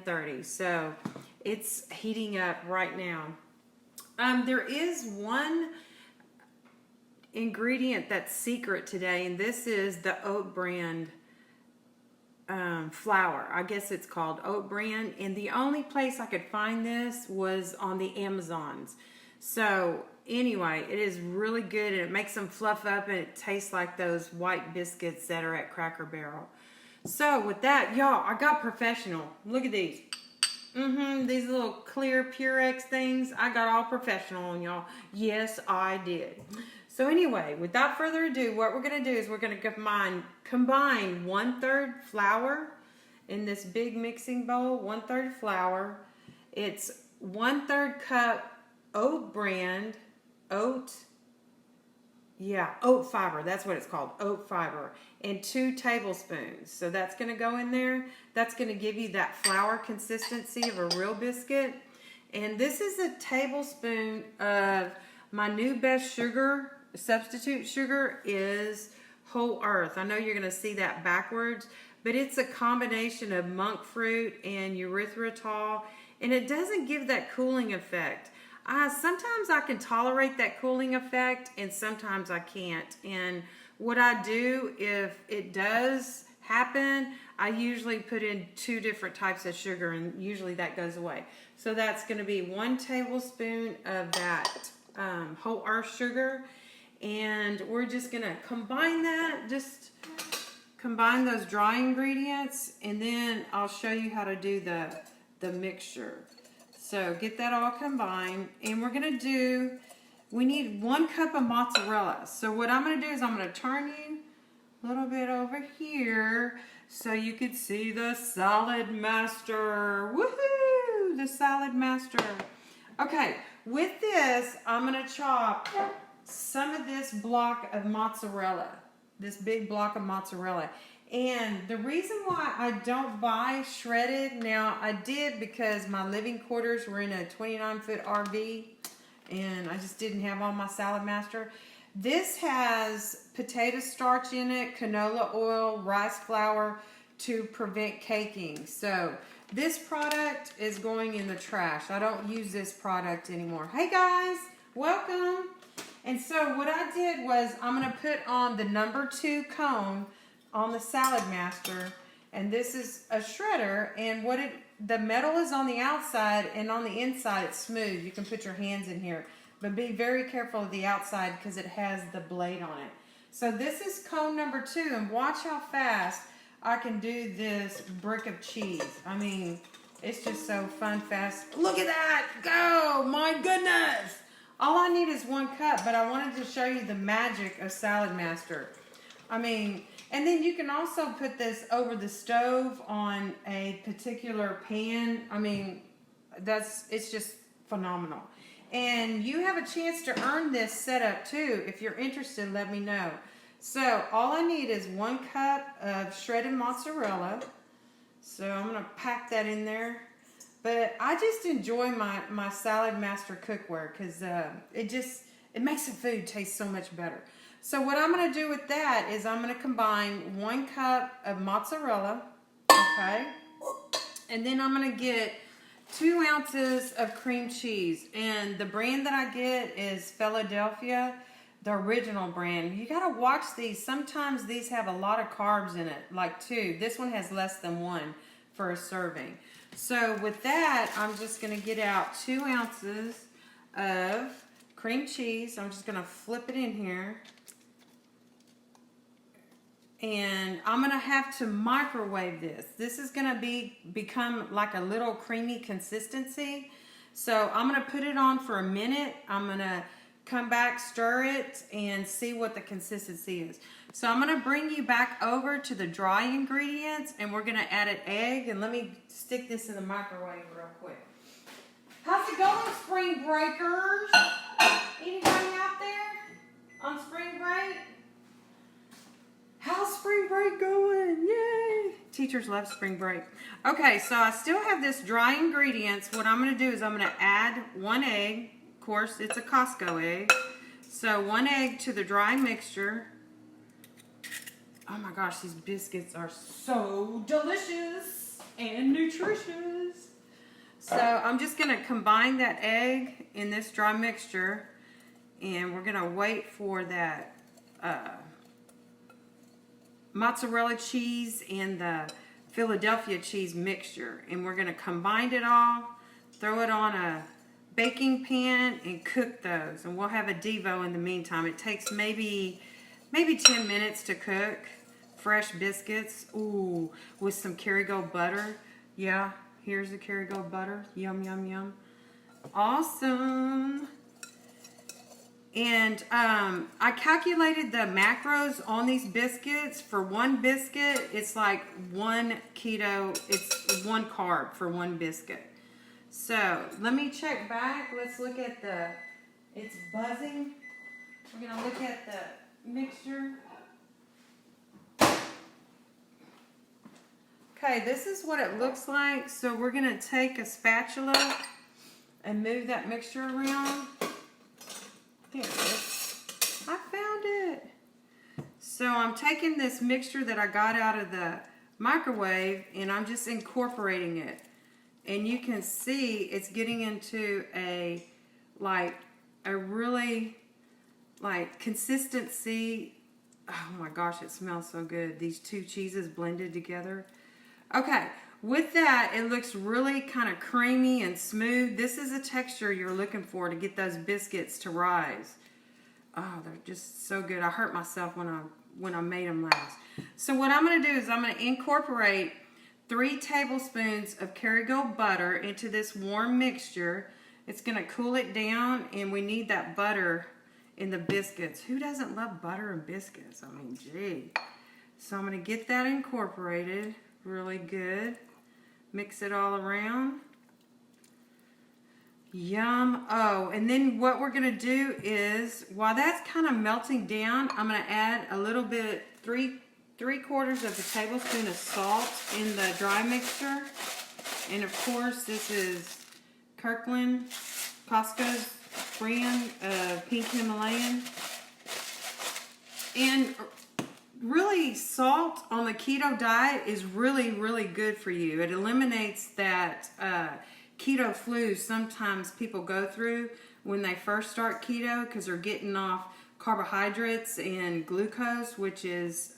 10:30. So it's heating up right now. There is one ingredient that's secret today, and this is the oat brand flour. I guess it's called oat brand, and the only place I could find this was on the Amazons. So anyway, it is really good, and it makes them fluff up, and it tastes like those white biscuits that are at Cracker Barrel. So with that, y'all, I got professional. Look at these. These little clear Purex things. I got all professional on y'all. Yes, I did. So anyway, without further ado, what we're going to do is we're going to combine 1/3 flour in this big mixing bowl. 1/3 flour. It's 1/3 cup oat brand, oat fiber. That's what it's called, oat fiber. And 2 tablespoons. So that's going to go in there. That's going to give you that flour consistency of a real biscuit. And this is a tablespoon of my new best sugar. Substitute sugar is whole earth. I know you're going to see that backwards, but it's a combination of monk fruit and erythritol, and it doesn't give that cooling effect. Sometimes I can tolerate that cooling effect, and sometimes I can't. And what I do, if it does happen, I usually put in 2 different types of sugar, and usually that goes away. So that's going to be 1 tablespoon of that whole earth sugar. And we're just going to combine that, just combine those dry ingredients, and then I'll show you how to do the mixture. So get that all combined, and we're going to do, we need 1 cup of mozzarella. So what I'm going to do is I'm going to turn you a little bit over here so you can see the Salad Master. Woohoo! The Salad Master. Okay, with this, I'm going to chop some of this block of mozzarella, this big block of mozzarella. And the reason why I don't buy shredded, now I did because my living quarters were in a 29-foot RV and I just didn't have all my Salad Master. This has potato starch in it, canola oil, rice flour to prevent caking. So this product is going in the trash. I don't use this product anymore. Hey guys, welcome. And so what I did was I'm going to put on the number 2 cone on the Salad Master, and this is a shredder, and the metal is on the outside, and on the inside it's smooth. You can put your hands in here, but be very careful of the outside because it has the blade on it. So this is cone number 2, and watch how fast I can do this brick of cheese. I mean, it's just so fun, fast. Look at that, go, my goodness. All I need is 1 cup, but I wanted to show you the magic of Salad Master. I mean, and then you can also put this over the stove on a particular pan. I mean, it's just phenomenal. And you have a chance to earn this setup too. If you're interested, let me know. So all I need is 1 cup of shredded mozzarella. So I'm going to pack that in there. But I just enjoy my Salad Master cookware because it makes the food taste so much better. So what I'm going to do with that is I'm going to combine 1 cup of mozzarella, okay? And then I'm going to get 2 ounces of cream cheese. And the brand that I get is Philadelphia, the original brand. You got to watch these. Sometimes these have a lot of carbs in it, like 2. This one has less than 1 for a serving. So with that, I'm just going to get out 2 ounces of cream cheese. I'm just going to flip it in here. And I'm going to have to microwave this. This is going to become like a little creamy consistency. So I'm going to put it on for a minute. I'm going to come back, stir it, and see what the consistency is. So I'm going to bring you back over to the dry ingredients, and we're going to add an egg. And let me stick this in the microwave real quick. How's it going, spring breakers? Anybody out there on spring break? How's spring break going? Yay! Teachers love spring break. Okay, so I still have this dry ingredients. What I'm going to do is I'm going to add 1 egg. Of course, it's a Costco egg. So 1 egg to the dry mixture. Oh my gosh, these biscuits are so delicious and nutritious. So I'm just going to combine that egg in this dry mixture, and we're going to wait for that mozzarella cheese and the Philadelphia cheese mixture. And we're going to combine it all, throw it on a baking pan, and cook those. And we'll have a Devo in the meantime. It takes maybe 10 minutes to cook. Fresh biscuits, ooh, with some Kerrygold butter. Yeah. Here's the Kerrygold butter. Yum, yum, yum. Awesome. And I calculated the macros on these biscuits. For one biscuit, it's like 1 keto. It's 1 carb for 1 biscuit. So let me check back. Let's look at the, it's buzzing. We're going to look at the mixture. Okay, this is what it looks like. So we're going to take a spatula and move that mixture around. There it is. I found it. So I'm taking this mixture that I got out of the microwave and I'm just incorporating it. And you can see it's getting into a really consistency. Oh my gosh, it smells so good. These 2 cheeses blended together. Okay, with that, it looks really kind of creamy and smooth. This is the texture you're looking for to get those biscuits to rise. Oh, they're just so good. I hurt myself when I made them last. So what I'm going to do is I'm going to incorporate 3 tablespoons of Kerrygold butter into this warm mixture. It's going to cool it down, and we need that butter in the biscuits. Who doesn't love butter and biscuits? I mean, gee. So I'm going to get that incorporated. Really good. Mix it all around. Yum. Oh, and then what we're going to do is, while that's kind of melting down, I'm going to add a little bit, 3/4 of a tablespoon of salt in the dry mixture. And of course, this is Kirkland, Costco's brand of pink Himalayan. And really, salt on the keto diet is really, really good for you. It eliminates that keto flu sometimes people go through when they first start keto because they're getting off carbohydrates and glucose, which is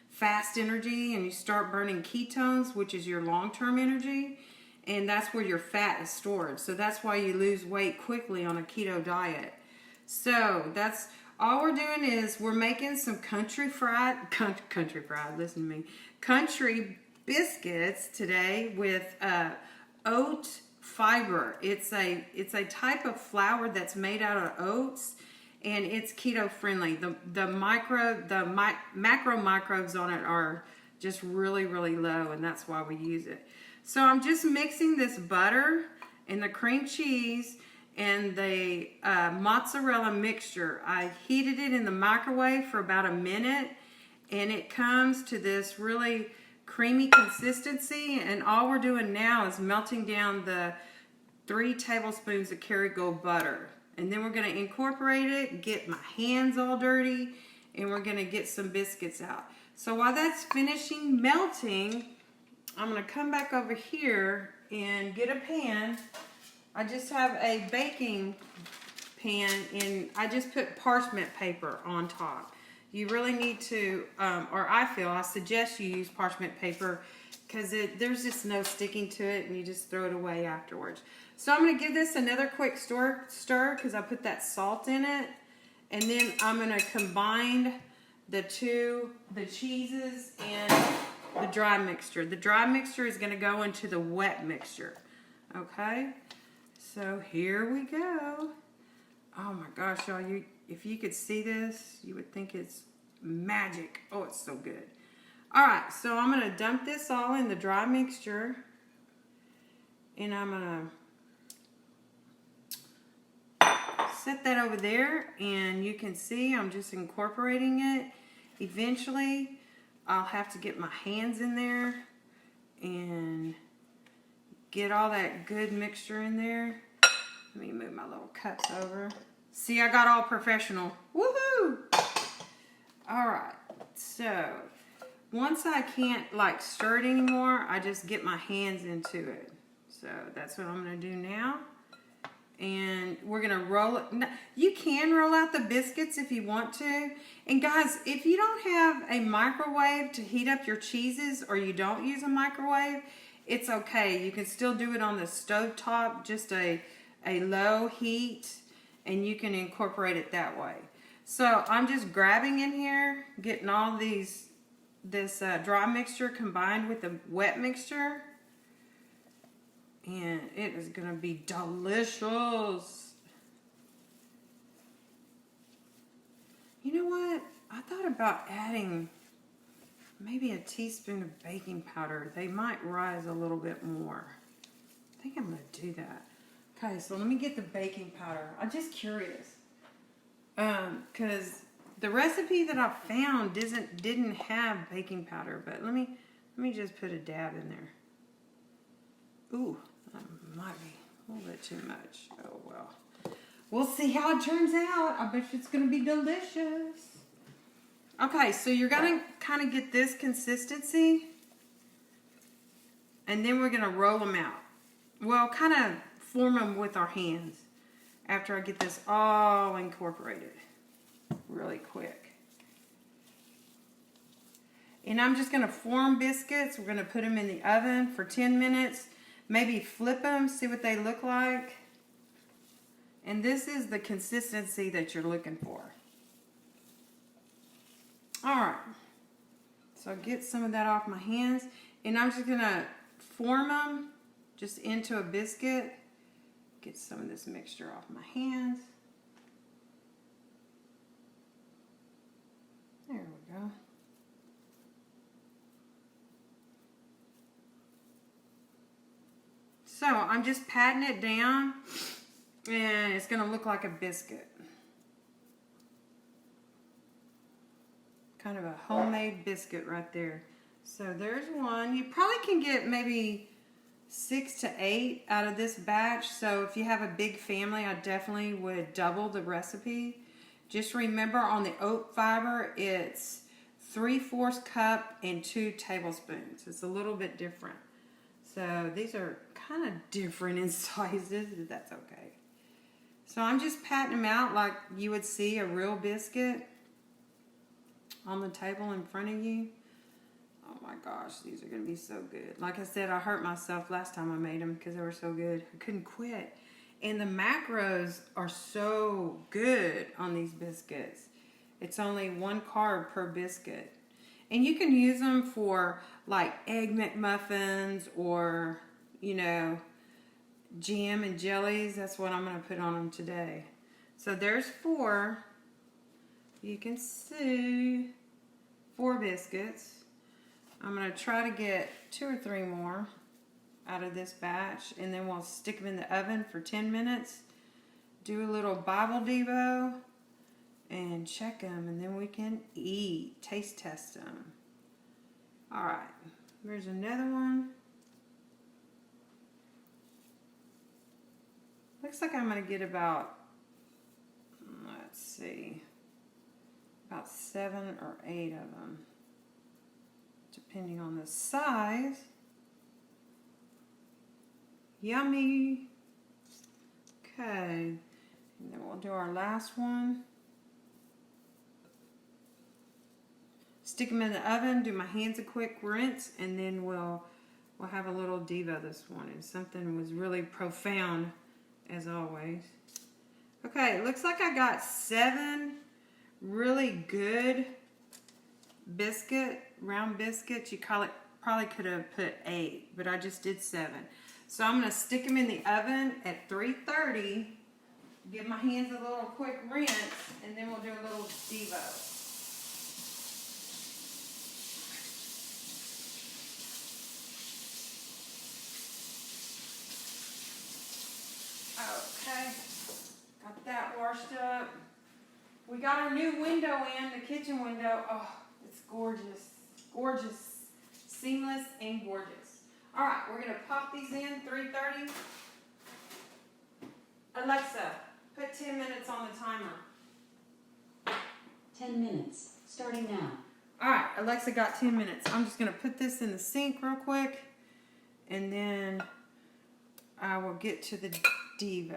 fast energy, and you start burning ketones, which is your long-term energy, and that's where your fat is stored. So that's why you lose weight quickly on a keto diet. So that's all we're doing is we're making some country fried, listen to me, country biscuits today with oat fiber. It's a type of flour that's made out of oats, and it's keto friendly. The macro microbes on it are just really, really low, and that's why we use it. So I'm just mixing this butter and the cream cheese and the mozzarella mixture. I heated it in the microwave for about a minute, and it comes to this really creamy consistency, and all we're doing now is melting down the 3 tablespoons of Kerrygold butter. And then we're going to incorporate it, get my hands all dirty, and we're going to get some biscuits out. So while that's finishing melting, I'm going to come back over here and get a pan. I just have a baking pan, and I just put parchment paper on top. You really need to, I suggest you use parchment paper because there's just no sticking to it, and you just throw it away afterwards. So I'm going to give this another quick stir because I put that salt in it, and then I'm going to combine the cheeses and the dry mixture. The dry mixture is going to go into the wet mixture. Okay, so here we go. Oh my gosh, y'all, if you could see this, you would think it's magic. Oh, it's so good. All right, so I'm going to dump this all in the dry mixture, and I'm going to set that over there, and you can see I'm just incorporating it. Eventually, I'll have to get my hands in there and get all that good mixture in there. Let me move my little cups over. See, I got all professional. Woohoo! All right, so once I can't stir it anymore, I just get my hands into it. So that's what I'm going to do now. And we're going to roll it. You can roll out the biscuits if you want to. And guys, if you don't have a microwave to heat up your cheeses, or you don't use a microwave, it's okay. You can still do it on the stove top, just a low heat, and you can incorporate it that way. So I'm just grabbing in here, getting all this dry mixture combined with the wet mixture. And it is going to be delicious. You know what? I thought about adding maybe a teaspoon of baking powder. They might rise a little bit more. I think I'm going to do that. Okay, so let me get the baking powder. I'm just curious. Because the recipe that I found didn't have baking powder. But let me just put a dab in there. Ooh, that might be a little bit too much. Oh, well. We'll see how it turns out. I bet it's going to be delicious. Okay, so you're going to kind of get this consistency. And then we're going to roll them out. Well, kind of form them with our hands after I get this all incorporated really quick. And I'm just going to form biscuits. We're going to put them in the oven for 10 minutes. Maybe flip them, see what they look like. And this is the consistency that you're looking for. Alright. So I'll get some of that off my hands. And I'm just going to form them just into a biscuit. Get some of this mixture off my hands. There we go. So I'm just patting it down, and it's going to look like a biscuit. Kind of a homemade biscuit right there. So there's one. You probably can get maybe 6 to 8 out of this batch. So if you have a big family, I definitely would double the recipe. Just remember on the oat fiber, it's 3/4 cup and 2 tablespoons. It's a little bit different. So these are kind of different in sizes, but that's okay. So I'm just patting them out like you would see a real biscuit on the table in front of you. Oh my gosh, these are going to be so good. Like I said, I hurt myself last time I made them because they were so good. I couldn't quit. And the macros are so good on these biscuits. It's only 1 carb per biscuit. And you can use them for like egg McMuffins or, you know, jam and jellies. That's what I'm going to put on them today. So there's 4. You can see 4 biscuits. I'm going to try to get 2 or 3 more out of this batch. And then we'll stick them in the oven for 10 minutes. Do a little Bible Devo. And check them, and then we can eat. Taste test them. Alright, there's another one. Looks like I'm going to get about, let's see, about 7 or 8 of them, depending on the size. Yummy. Okay, and then we'll do our last one. Stick them in the oven, do my hands a quick rinse, and then we'll have a little Devo this morning. Something was really profound, as always. Okay, it looks like I got 7 really good round biscuits. You probably could have put 8, but I just did 7. So I'm going to stick them in the oven at 330, give my hands a little quick rinse, and then we'll do a little Devo. Okay, got that washed up. We got our new window in, the kitchen window. Oh, it's gorgeous. Gorgeous. Seamless and gorgeous. Alright, we're going to pop these in, 330. Alexa, put 10 minutes on the timer. 10 minutes, starting now. Alright, Alexa got 10 minutes. I'm just going to put this in the sink real quick. And then I will get to the Devo.